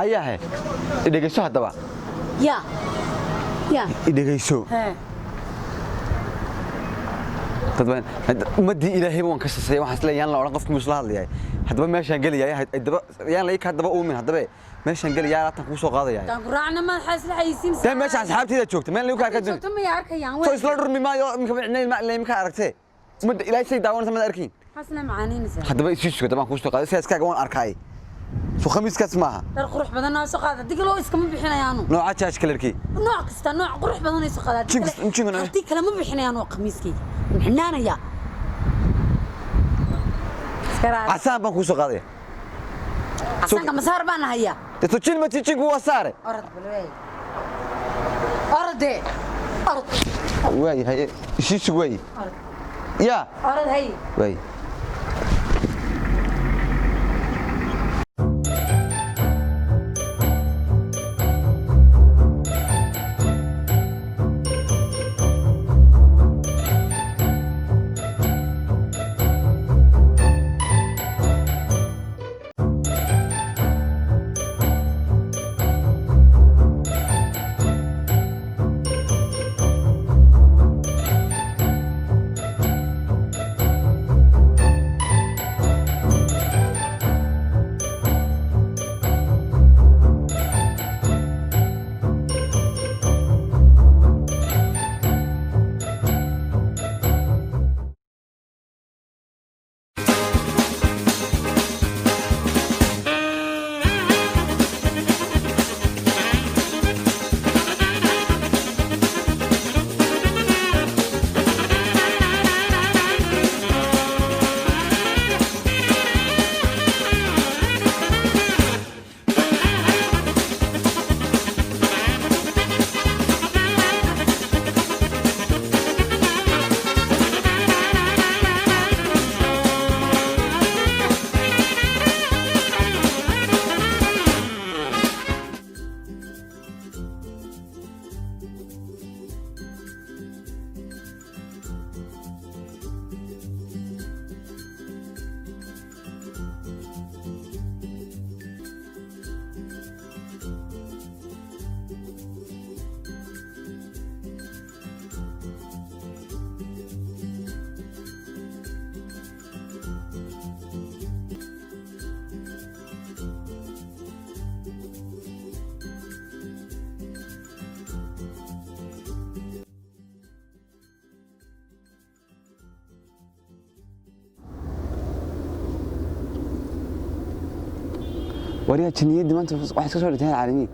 ayahe idhageyso hadaba يا idhageyso ها dadban ummadii ilaahay waan ka sasay waxaan isleeyahay la oran qofku musla hadlayay hadaba meeshaan galiyay hadaba yaan la ka hadaba uumin hadaba meeshaan galiyay aatan ku soo qaadayay tan quraacna ma xasla xayisiin taa meesha asxaabtida joogta meel lagu ka arkay joogta ma arkayaan soo isla dhurmi maayo imka micnay ma leemka aragtay ummadda ilaahay say daawanaysa ma arkin xasla macaaneenaysa hadaba isii sugo dabaan ku soo qaaday iskaaga waan arkay soo khamiiskaas maaha dar qurux badan oo soo qaada digalo iskama bixinayaanu nooca jaaj kalarkii nooc kasta nooc qurux badan oo soo qaada hadii kala ma bixinayaanu khamiiskii xinaanaya asaan baan ku soo qaaday asaan ma saar baan haya تتوجين ما تيجي جوا صار. أرد بالوي. أرد. أرد. وي هاي شو شوي. أرد. يا. أرد هاي. وي. وريها تشنيد ما انت واحد كسر التهال العالمي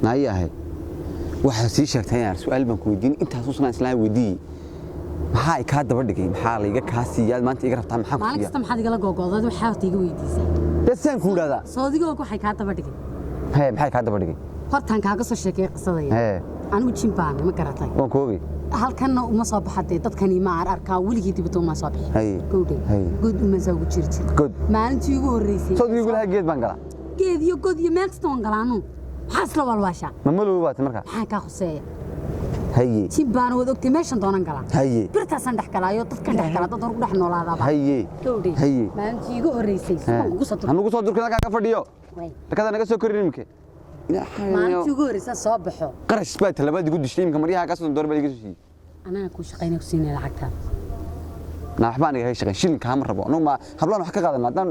ما هي هاي واحد سي شيغتay yar su'aal baan ku weydiin inta xasuusnaa isla weydii maxaa ka daba dhigay maxaa la iga kaasiyaad maanta iga rabtaa maxaa ku maalin kasta maxaad igala googooday waxaad iga weydiisay dadsan ku dhada soodigoo waxay ka daba dhigay maxay ka daba dhigay hortaan kaaga soo sheekay qisadayda anigu jimbaan ma garatay waan koobi halkanna uma soo baxday dadkani ma arkaa weligii dibadda uma soo bixin good uma soo jirjir maalintii ugu horeysay soo digu laha geed baan galaa geed iyo god iyo meel kasta waan galaanu maxaa isla walwaasha ma malu baatay markaa maxaa ka khuseeya haye jimbaan wada ogtay meeshan doonan galaa haye birtaasan dhex galaayo dadkan dhex galaa dad ugu dhex noolaada haye haye maalintii ugu horeysay ugu soo durkada ka fadhiyo dakada naga soo korin imke maalintii ugu horeysay soo baxo qarash baad talabaad igu dishay imka maryaha ka soo door baa iga soo siiyay anaa ku shaqeynaa ku siinay lacagta waxbaan iga shaqeyn shilin kaama rabo anuu ma hablaan wax ka qaadanaa hadaan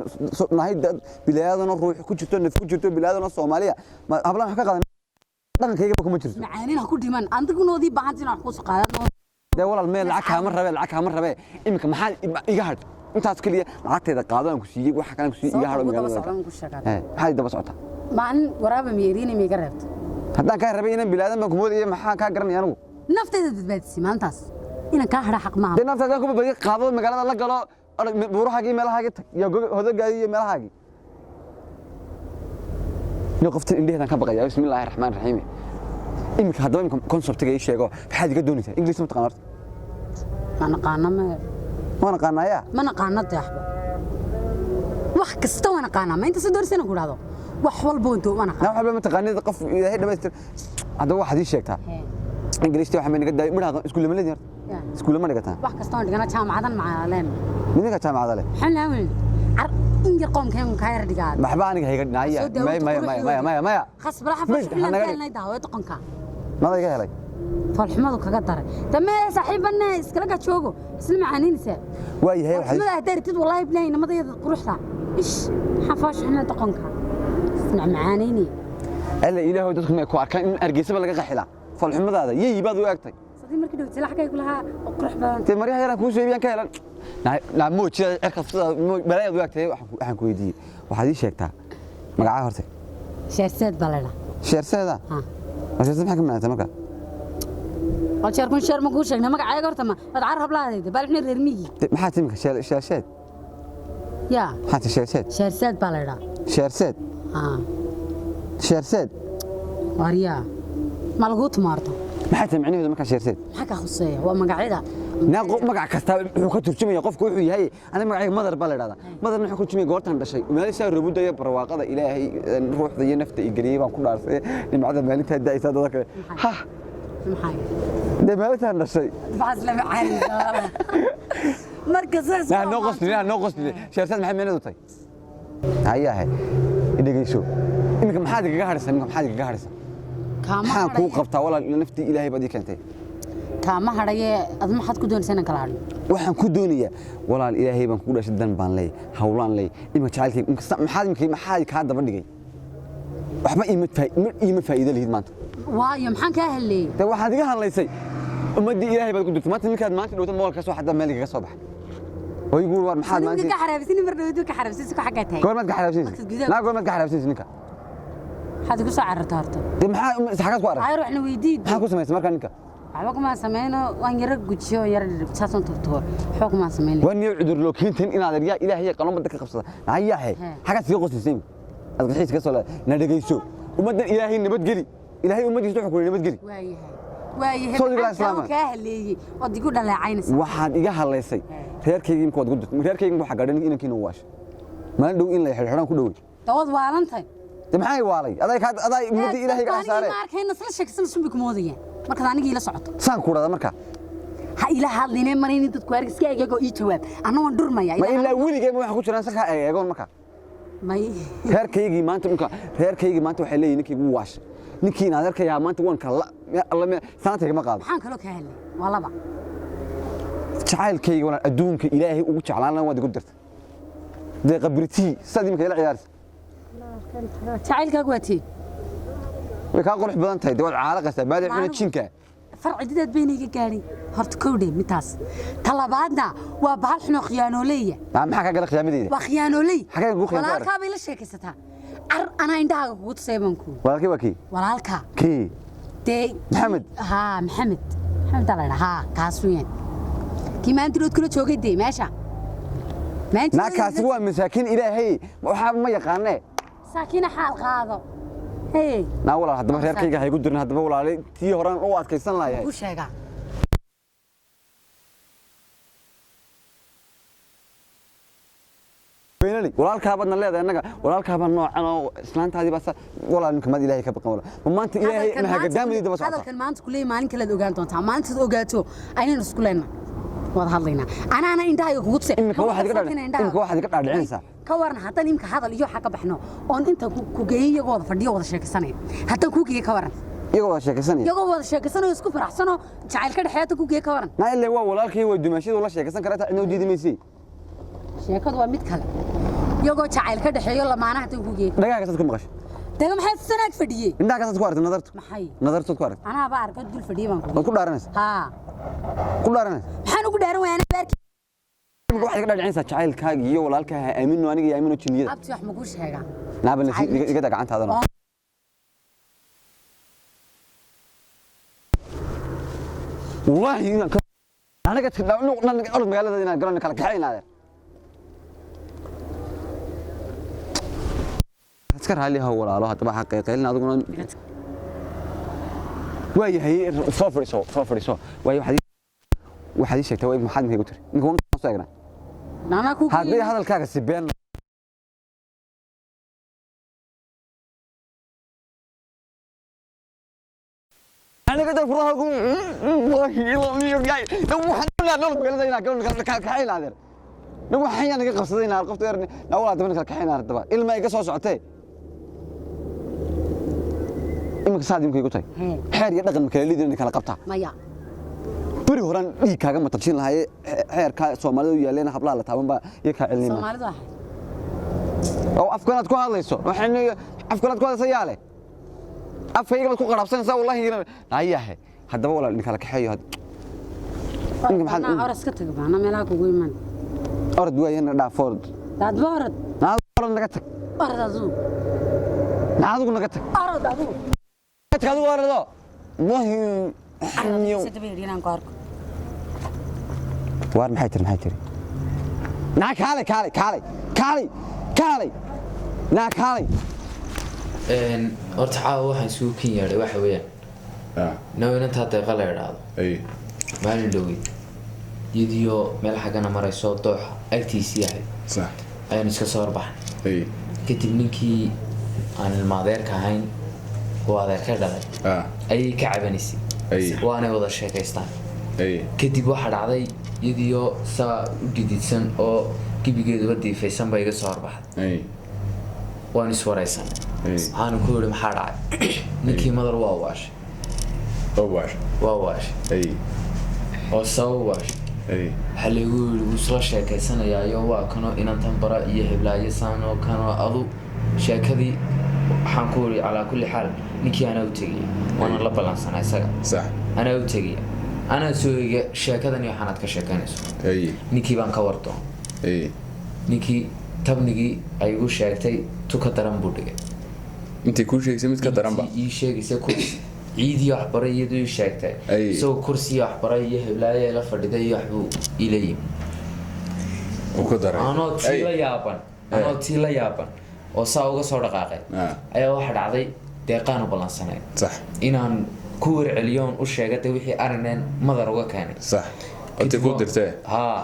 nahay dad bilaadana ruux ku jirto naf ku jirto bilaadana Soomaaliya hablaan wax ka qaadanaa dhaqankayga kuma jirto macaanina ku dhiman andignoodii baahantina wax ku soo qaadano de walaal meel lacag kaama rabe imka maxaa iga had intaas kaliya lacagteeda qaadaan ku siiyay waxa kale ku siiyay iga hado magaalada maxay daba socota maalin waraaba meeriina miga reebto haddaan ka rabay inaan bilaadan baan kumoodiyay maxaa ka garanay anigu naftayda dadbaadisay maantaas inaan ka hada xaq maaha de naftaada ku badbaadi qaado magaalada la galo buurahaagii meelahaagii iyo hodagaadii iyo meelahaagii iyo qofta indheedan ka baqaya bismillaahir rahmaanir rahiim imika hadaba imika conceptiga ay sheego maxaad iga doonaysaa English ma taqaanaa ma naqaana ma naqaanaya ma naqaana taxba wax kasta wana naqaana ma inta sidoorsana ku raado wax walba intuu wana wax walba ma taqaanid qof ilaahay dhameystir hadaba waxaad ii sheegtaa English waxa ma naga daay midhaha isku leeyahay iskuul ma dhigataan wax kasta oo dhigana jaamacadan macaaleen midna jaamacada leh xalaawen in yar qoomkeen ka yar dhigaa maxba aniga hayga dhinaaya maya khasbara xafis xilay daawada qonka mada iga helay falxumadu kaga daray tamee saaxiibana iskala ga joogo isla macaaniinaysa waayahay waxa ma daartid wallahi bilaay namadayda quruxda ish xafaash xina qonka isna macaaniini alla ilaahu dadku ma ku arkaan in argeysaba laga qaxila falxumadaada yeeyibaad u eegtay sadii markii dhawtay laxkay kulaha qurux badan te mariyaha yara ku soo iibiyaan ka helan la moojiya cirka fada balaayad u eegtay waxaan ku weydiiyay waxaad ii sheegtaa magaca hortay sheerseed balada sheerseeda sheerseed maxaa ka macnaa marka وشير كون شير ما كوشك نمك عايق ورتما بتعرف لا هذا بالحين رميجي ما حاتمك شيرسات يا حتى شيرسات بالرا شيرسات شيرسات واريا ملغوت مارتو ما حاتم معنيه ما كان شيرسات حكا خصيه ومقعده ناقو مقع كستا wuxuu ka turjumaya qofku wuxuu yahay ana magacayga madar baa la yiraahdaa madar wuxuu ku turjumay goortan dhashay meelasha rubuudaya barwaaqada ilaahay ruuxda iyo nafta i galiyay baan ku dhaarsay nimcada maalinta daaysa dadka kale ha maxay دمالتها النشي فاصله معاني مركز لا نقص شيرسات محمد مينو طي هيا دغيسو انك maxaad kaga harsan كما ku qabtaa walaal nafti ilaahay badii keentay kama haraye ad maxad ku doonaysan kala hadlo waxaan ku doonayaa walaal ilaahay baan ku dhashay dan baan leey hawlaan leey ima jacalkay maxaad ka daba dhigay waxba ima faa'iido lihid maanta waayo maxaan ka helay ta waxaad iga hadlaysay ummadii ilaahay baad ku dirtay maanta ninkaad maanta dhawta mool ka soo xadda meel kaga soo baxay oo igu war maxaad maanta ka xaraabsin mar dhawto ka xaraabsin ku xagaa tahay goormaad ka xaraabsin goormaad ka xaraabsin ninka waxaad ku soo carartaa horta maxaa saxaad ku arag ay ruuxna weydiid maxaa ku samaysay marka ninka waxba kuma sameeyno waan yara gujiyo yara saasan turto xoog ma sameeyno waan yar cudur loo keentin inaad ariya ilaahay qalomada ka qabsada ayahay xaga sii qosisay adqiis ka soo na dhageyso ummadan ilaahay nabad geli ilaahay ummadiisa wuxuu ku nabad geli waayahay ka haleeyay wad igu dhaleecaynaysa waxaad iga haleysay reerkaygiin ku wad gudud reerkaygiin waxa gadhan inankiina waash ma dhow in la xirxiraan ku dhaway dawad waalantay maxay waalay aday ummadii ilaahay ka saaray ma arkayna sala sheeksan sumbi kumoodaya marka aniga ila socoto saan ku dhada marka ha ila hadline marin dadku arkiska eego ii jawaab ana waan durmaya ma ila wiligeed waxa ku jiraan salka eegoon marka may reerkaygii maanta waxay leeyihiin ninkii ugu waash ninkii inaad arkaya maanta waan kala alla saantayga ma qaado waxaan kala ka helay waa laba jacaylkayga wala adduunka ilaahay ugu jeclaan waad igu dirtay de qabriti sadii markay la ciyaartay jacaylkaagu waati way ka qurux badan tahay dawad caalaqaysa baadicina jinka farcideed bayniga gaari horta kowdhe mitaas talabaadna waa bahal xino khiyaanoleeya maxaa ka gala khiyaamadeeda waa khiyaanoley xagee ugu khiyaantaa walaalka bay la sheekaysataa ana indhaaga kugu tusaybanku walaalkii waa kii walaalka kii dee maxamed maxamed ala dhahaa kaas weeyaan kii maanta rood kula joogay dee meesha kaasi waa masaakiin ilaahay waxa ma yaqaanee saakiina xaal qaado naa walaal haddaba reerkayga haygu dirin haddaba walaalay tii horaan u adkaysan lahayd ku sheega beenali walaalkaabadna leedahay annaga walaalkaabaa noocan oo islaantaadii baa walaal ninka mad ilaahay ka baqan walaal ma maanta ilaahay ma hagadaamay daba socota hadalkan maanta kulay maalin kale ogaan doontaa maalintaad ogaato aynan isku leena wada hadlayna anaana indhahayga kugu tusay imka waxaad iga dhaadhicinaysaa ka waran haddaan imka hadal iyo waxa ka baxno oon inta ku geeyay iyagoo wada fadhiyo wada sheekaysanaya haddaan ku geeyay ka waran iyagoo wada sheekaysanaya isku faraxsano jacayl ka dhaxeeya ku geeyay ka waran naa ilaa waa walaalkii waa dumaashadu la sheekaysan kartaa cidna u diidi maysay sheekadu waa mid kale iyagoo jacayl ka dhaxeeyo lamaanaha haddaan ku geeyay dhagaaga sad ku maqashay daga maxay sanaad fadhiyay indhaha kasad ku aragtay nadartu ku aragtay anaa baa arko dul fadhiyay baan ku dhaaranaysa maxaan ugu dhaaran waayana baarki waxay ka dhaadhicinaysaa jacaylkaaga iyo walaalkaaga aamino aniga iyo aamino jinniyada abti wax ma ku sheegaa naabana iga gacantaadana والله أنا قلت أرد مقالة هذه قالوا كلا كحين هذا أذكر هاللي هو ولا الله تبع حقيقي لنا أقول ويا هي صفر وحدي شيء توي محد ما يقول نقول نصيرنا أنا كوكي هذا الكاغ السبين أنا قدر فراغ والله يلا جاي لو حنا نلعب قلنا قبل كحيل هذا لو حيا أنا قصدينا عرفت يرني لو لا تبني كحيل هذا دبا إلما يقص ساعتين إمك صادق يمكن يقول حير يدقن مكليد إنك على قبطة maya بري هوران إيه كاجا ما تبشين لهاي حير كا سومالي ويالنا حبلا على تابن با يكعلنا Soomaalidu ah أو أفكارات كوا الله يسوع وحنا أفكارات كوا سيالة أفكار كوا قرابسنا سوا والله هنا هيا هذا ولا إنك على كحيل هذا أنا أورس كتير أنا ملاك وقيمان أرد ويانا دافورد لا تبارد نادو نقتك أرد أزوم نادو نقتك أرد أزوم نقتك هذا ورده والله حنيو ستبيري أنا كارك وار محيتر ناك كالي ناك هالي horta caawa waxaan isugu kin yeedhay waxa weeyaan nawinanta deeqa la idhaahdo maalin dhowey iyadiyo meel xaggana marayso dooxa agtiisii ahayd ayaan iska soo horbaxnay kadib ninkii aan ilmaadeerka ahayn oo adeerka dhalay ayay ka cabanaysay waanay wada sheekaystaan kadib waxaa dhacday iyadiyo saa u dhididsan oo gibigeeduba diifaysan bay iga soo horbaxday waan iswaraysanay waxaanu ku yidhi maxaa dhacay ninkii madar waa waashay oo sabab waashay waxaa laygu yidhi wuu isla sheekaysanayaayo waa kanoo inantan bara iyo heblaayo saan oo kanoo adu sheekadii waxaan ku yidhi calaa kulli xaal ninkii anaa u tegaya waana la ballansanaa isaga anaa u tegaya anaa soo eega sheekadan iyo waxaanaad ka sheekaynayso ninkii baan ka wardoon ninkii tabnigii ay igu sheegtay tuka daran buu dhigay intii kuu sheegaysay mid ka daranba ii sheegaysay kursi ciidii waxbaray iyadoo ii sheegtay isagoo kursiga waxbaray iyo heblaayo la fadhiday iyo waxbuu ila yimi anoo tii la yaaban oo saa uga soo dhaqaaqay ayaa waxa dhacday deeqaan u ballansanayn inaan ku warceliyoon u sheegatay wixii arineen madar uga keenay intii kuu dirtee haa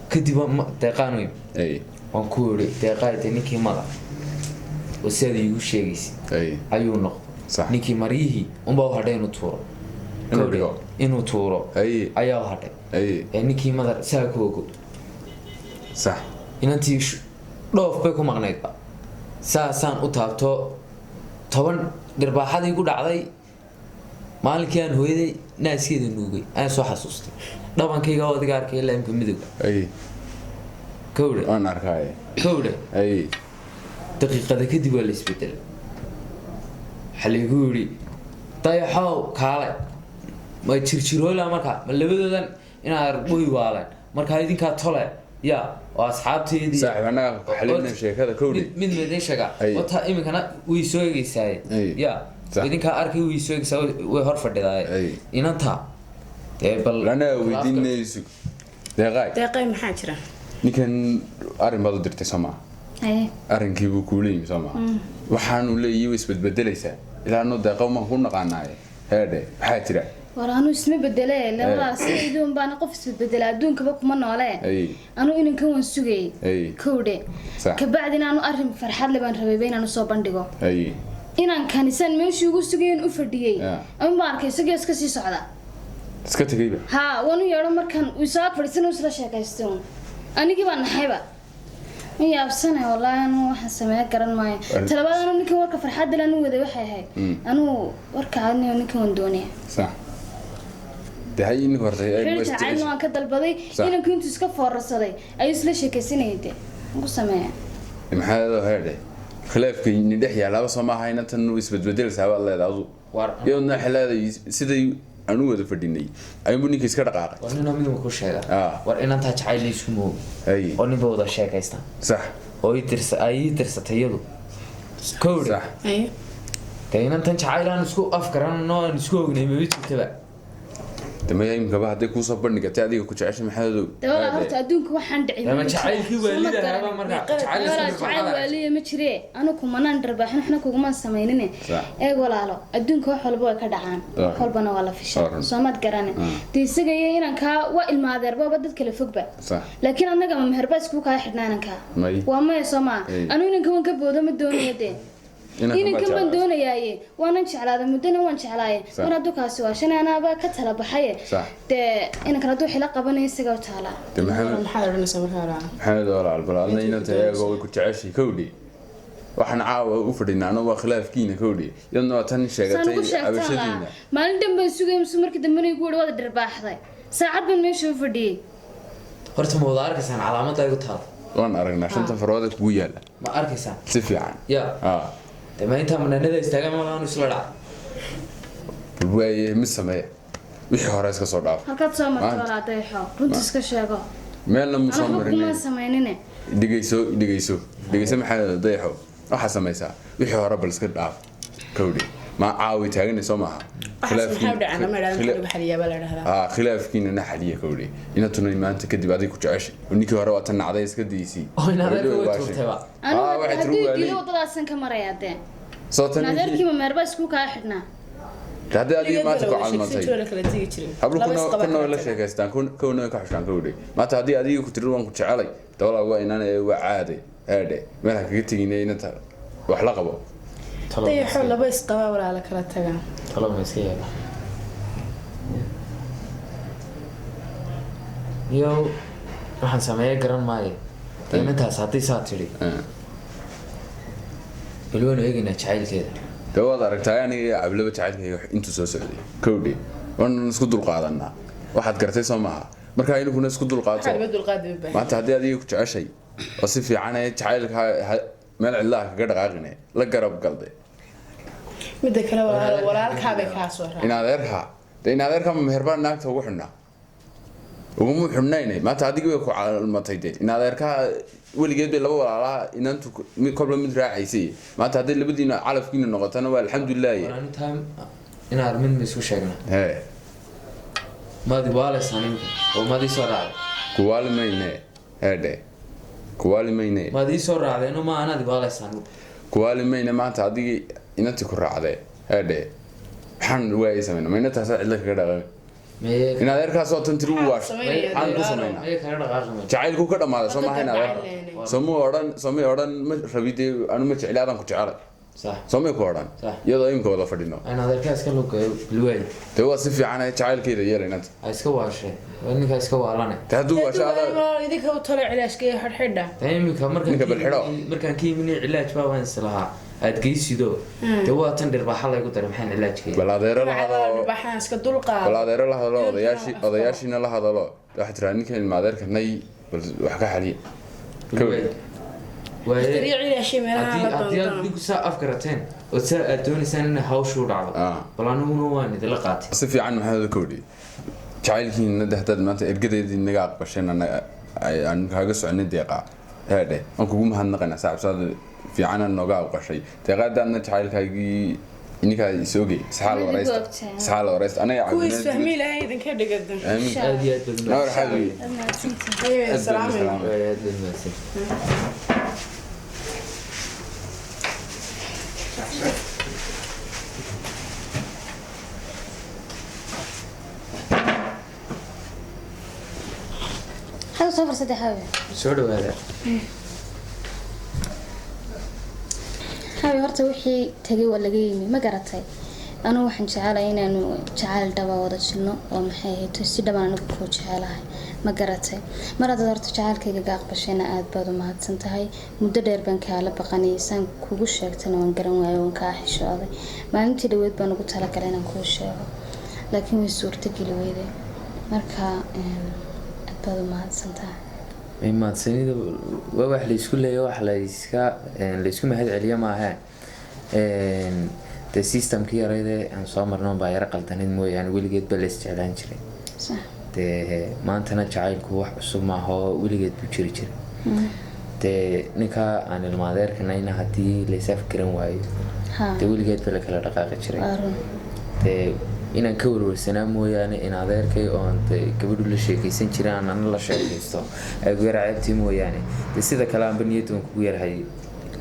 kadib deeqaan u yimi waan ku yidhi deeqaayta ninkii madar oo sidaad iigu sheegaysay ayuu noqday ninkii maryihii unbaa u hadhay inuu tuuro ayaa u hadhay ninkii madar saa ku ogo inantii dhoof bay ku maqnaydba saasaan u taabto 10 dhirbaaxadii ku dhacday maalinkii aan hooyaday naaskeeda nuugay ayaan soo xasuustay dhabankayga oo adiga arkay laamka midowga كوره أنا أركاي كوره دقيقة كدي ولا إسبتل حليقولي طيحوا كاله ما يشيروا له مركا اللي بدل إن أربوي والله مركا هيدين كاتوله يا وأصحابتي دي صاحب أنا حلينا شيء كذا كوري من مدري شجع وتا إمي كنا ويسوي ساي يا هيدين كأركي ويسوي ساي وهرفر ده إن أنت تبل أنا ويدين نيسك دقاي محاجرة ninkan arrin baad u dirtay Soomaa arrinkii buu ku leeyay Soomaa waxaanu leeyahay isbedbedelaysa ilaa noo deeqo ma ku naqaanaay heede waxa jira waraanu isma bedelay labada sidoo baan qof isbedela adduunka ba kuma noole anu inanka waan sugay koode ka bacdina anu arrin farxad leh baan rabay inaan soo bandhigo inaan kanisan meeshii ugu sugayeen u fadhiyay ama baan arkay isagoo iska sii socda iska tagayba ha waanu yeero markan uu soo fadhiisan oo isla sheekaysto anigii baan naxayba ma yaabsanay wallahi anu waxaan sameeyay garan maayo talabaadana ninkan warka farxad leh anu waday waxay ahayd anu warka aniga ninkan waan doonay sax tahay in hortay ay west waan ka dalbaday inanku intuu iska foorarsaday ay isla sheekaysanayeen ugu sameeyay maxaa heerde khilaafkii in dhex yaala Soomaa hayna tan isbedbedel sabab leedahay war yoona xilaaday sidii anu wada fadhinay ayuu ninka iska dhaqaaqay war inuu mid ku sheegay war inaan taa jacayl isku moog oo nin bawda sheekaystaan sax oo ay tirsatay iyadu koowda inaan tan jacayl aan isku afgaran oo aan isku ognay ma jirtaba تمام يمكن بقى هديك وصل بني قتي هذيك كنت عايش محل دابا هرت ادونك waxaan dhicin ma jacaylkii waalida haba marka jacayl waaliye ma jire anu kumanaan darbaxin xna kuguman sameeynin ee walaalo adduunka wax walba way ka dhacaan wax walbana waa la fishay soomad garanay tiisagay inaan ka waa ilmaadeer baba dad kala fogba laakiin anaga ma meherba isku ka xidhnaanan ka waa ma Soomaa anu inaan ka boodo ma doonayade inankan baan doonayaaye waanan jeclaaday muddana waan jeclaaye mar hadduu kaasi waa shan anaaba ka tala baxaye dee inankan hadduu xila qabanayo isaga u taalaa maxaad odhanaysaa markaa hore maxamed walaal bal adna inanta eego way ku jeceshay kowdhi waxaan caawa u fadhinaa anoo waa khilaafkiina kowdhi iyadna waa tan sheegatay abashadiina maalin dhan baan sugay mise markii dambena igu wada wada dhirbaaxday saacad baan meesha u fadhiyey horta ma wada arkaysaan calaamadda igu taal waan aragnaa shanta farooda kugu yaala ma arkaysaan si fiican ya de ma intaa manaanada istaagan ma lahan isla dhaca waaye mid sameeya wixii hore iska soo dhaaf halkaad soo marto walaa dayaxo runta iska sheego meelna mu soo marinay samaynine dhigayso maxaa dayaxo waxaa samaysaa wixii hore bal iska dhaaf kowdhi ma caawi taaganayso maaha khilaafkiina na xaliya kowdhi inatuna maanta kadib adig ku jeceshay ninkii hore waa tan nacday iska daysii wadadaasan ka maraya dee adeerkiima meerba isku kaa xidhnaa haddii adiga maanta ku calmatay hablukunoo la sheekaystaan kowna ka xushaan kowdhi maanta haddii adiga ku tiri waan ku jecelay dabala waa inaan waa caaday eedhe meel ha kaga tegina inanta wax la qabo dayaxo laba isqabaa walaa la kala tagaa talaba iska yeela yo waxaan sameeya garan maayo inantaas haddii saa tidhi bal waanu eegaynaa jacaylkeeda dee waad aragtaa aniga iyo cablaba jacaylkayga intuu soo socday kowdhi waanan isku dulqaadanaa waxaad gartay soo maaha markaa inaguna isku dulqaato maanta haddii adiga ku jeceshay oo si fiican jacaylka meel cidlaha kaga dhaqaaqine la garab galday midda kale walaalkaabay kaa soo raacay in adeerka ma meherbaan naagta ugu xidhnaa uguma xidhnayne maanta adigii way ku calmatay dee in adeerka weligeed bay laba walaalaha inantu kobla mid raacaysay maanta hadday labadiina calafkiina noqotana waa alxamdulilaahi inaan mid ma isku sheegna maadi waaleysaa ninka oo maadii soo raacday kuwaali mayne heedhe kuwaali mayne maadii soo raacdayno ma anaadi waaleysaa kuwaali mayne maanta adigii inantii ku raacdee heedhe maxaan waayay samayna ma inantaasa cidla kaga dhaqan in adeerkaas oo tan tiri u waasho aan ku sameynaa jacaylku ka dhamaaday soo maaha in adeer soomay odhan ma rabide anu ma jecli adaan ku jecelay soomay ku odhan iyadoo imka wada fadhino dee waa si fiican jacaylkeeda yeela inanta iska waashee ninka iska waalane te hadduu waasho idinka u talo cilaashkaya xidhxidha imika markaan ka yimini cilaaj baa waan islahaa aad geysido dee waa tan dhirbaaxa laygu daray maxaan cilaajkeeda bal adeero la hadalo odayaashiina la hadalo waxaa tiraa ninkan ilma adeerka nay bal wax ka xaliya haddii aad digu saa afgarateen oo saa aad doonaysaan in hawshuu dhacdo bal aniguna waan idila qaatay si fiican maxamed kowdhi jacaylkiina haddaad maanta ergadeedii naga aqbasheen aan kaaga soconay deeqaa heedhe waan kugu mahadnaqaynaa saaxibsaada fiican nooga aqbashay deeqaadaadna jacaylkaagii ininkaa isooge saxaa la wareysta anaga kuwiis fahmi lahay idinka dhigada aad iyo aad هذا صفر صدق هذا سودو هذا هاي هرت وحي تجي ولا جيمي ما قرأتي أنا واحد شعالة هنا إنه شعال دوا وضع شنو ومحيه تسي دوا أنا بفوت شعالة ما قرأتي مرة دورت شعال كي جاق بشينا آد بعض ما هتسنتهاي مدة بنك على بقني سان كوجش شكتنا ونقرن ونكاحش هذا ما أنت دويت بنقول لك علينا كوجش لكن الصورة تجيلي ويدي مركا بعض ما هتسنتهاي ما تسنيد واحد ليسكول ليه واحد ليسكول ما هذا عليا معها السيستم كي رأيده عن صامرنا باير قلتين مو يعني ويل جيت بلش تعلن شري صح ما أنتنا شايل كوح عصب ما هو ويل جيت بيشري شري نكا عن المادر كنا هنا هتي ليس فكرن واي ويل جيت بلك لا دقائق شري inaan ka warwarsanaa mooyaane in adeerkay oo anta gabadhu la sheekaysan jiraan aan la sheekaysto ay ugu yaraacabtii mooyaane de sida kale aan baniyadu kugu yarhay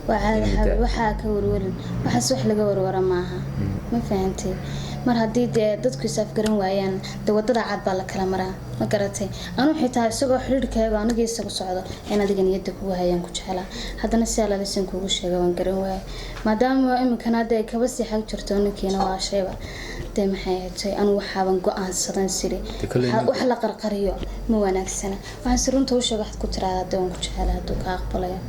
waxaa ka warwarin waxaas wax laga warwara maaha ma fahantay mar haddii dee dadku isaaf garan waayaan dee wadada cad baa la kala maraa ma garatay anuu xitaa isagoo xiriirkaaga aniga isagu socdo in adiga niyadda kugu hayaan ku jeclaa haddana si alalisan kugu sheega waan garan waaya maadaama iminkana hadda ay kaba sii xag jirto ninkiina waa shayba dee maxay ahayd anu waxaaban go-aansadan siri wax la qarqariyo ma wanaagsana waxaan si runta u sheega waxaad ku tiraahdaa dee waan ku jeclaa hadduu ka aqbalayo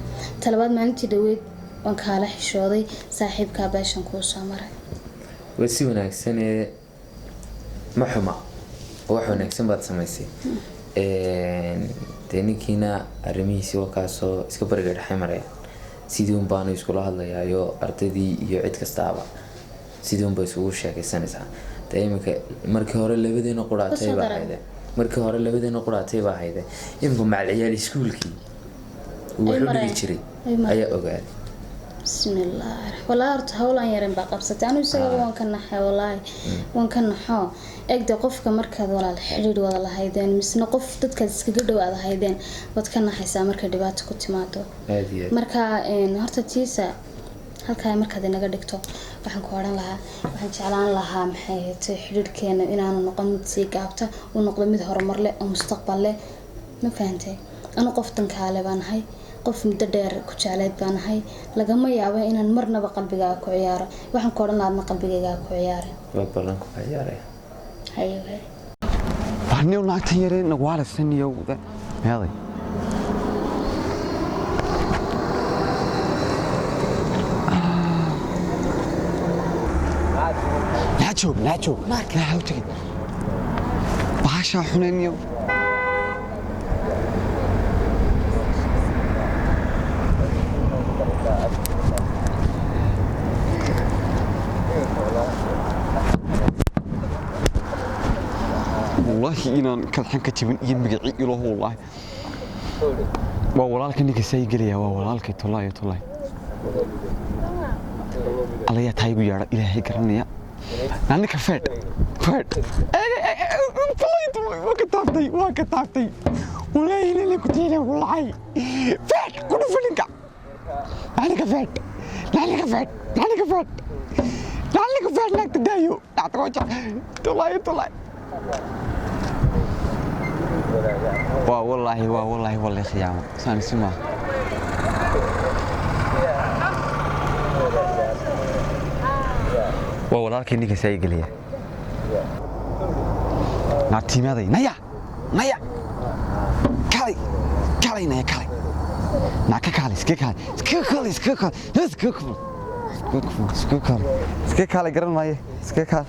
talabaad maalintii dhaweyd waan kaala xishooday saaxiibkaa beeshan kuu soo maray waa si wanaagsan ma xuma wax wanaagsan baad samaysay dee ninkiina arrimihiisi wakaasoo iska bariga dhexe maraya sidii un baanu iskula hadlayaayo ardaydii iyo cid kastaaba sidii unba isugu sheekaysanaysaa dee iminka markii hore labadeena quraatay baa hayde iminka macalciyaal iskuulkii uu wax u dhigi jiray ayaa ogaaday بسم الله والله horta hawlan yaran baa qabsatay anu isaga waan ka naxay wallahi waan ka naxo eegda qofka markaad walaal xiriir wada lahaydeen misna qof dadka iskaga dhawaad lahaydeen wad ka naxaysaa marka dhibaato ku timaado marka horta tiisa halka markaad inaga dhigto waxaan ku oran lahaa waxaan jeclaan lahaa maxay ahayd xiriirkeena inaanu noqon mid sii gaabta oo noqdo mid horumar leh oo mustaqbal leh ma fahantay anu qof tan kaale baan ahay qof muddo dheer ku jecleed baan ahay lagama yaabo inaan marnaba qalbigaaga ku ciyaaro waxaan ku oran lahaa qalbigaaga ku ciyaaro waa balan ku ciyaaraya hayo waxaan naagtan yareen nagwaala saniyo meeday ناجو مارك لا حوتك باشا حنينيو والله إن كالحين كتبين يمجعي له والله والله كنيك سيجري والله طلعي الله يتايجو يا إلهي كرنيا عندك فات طلعت ما كتبتي ولا اللي كنت هنا والله فات كله فلنكا عندك فات لك تدايو تعطوجا طلعي والله خيامة سامي سما والله كنيك سايقليه ناتي ماذا نيا كالي نيا كالي ناكا كالي سكي كالي قرن ماي سكي كالي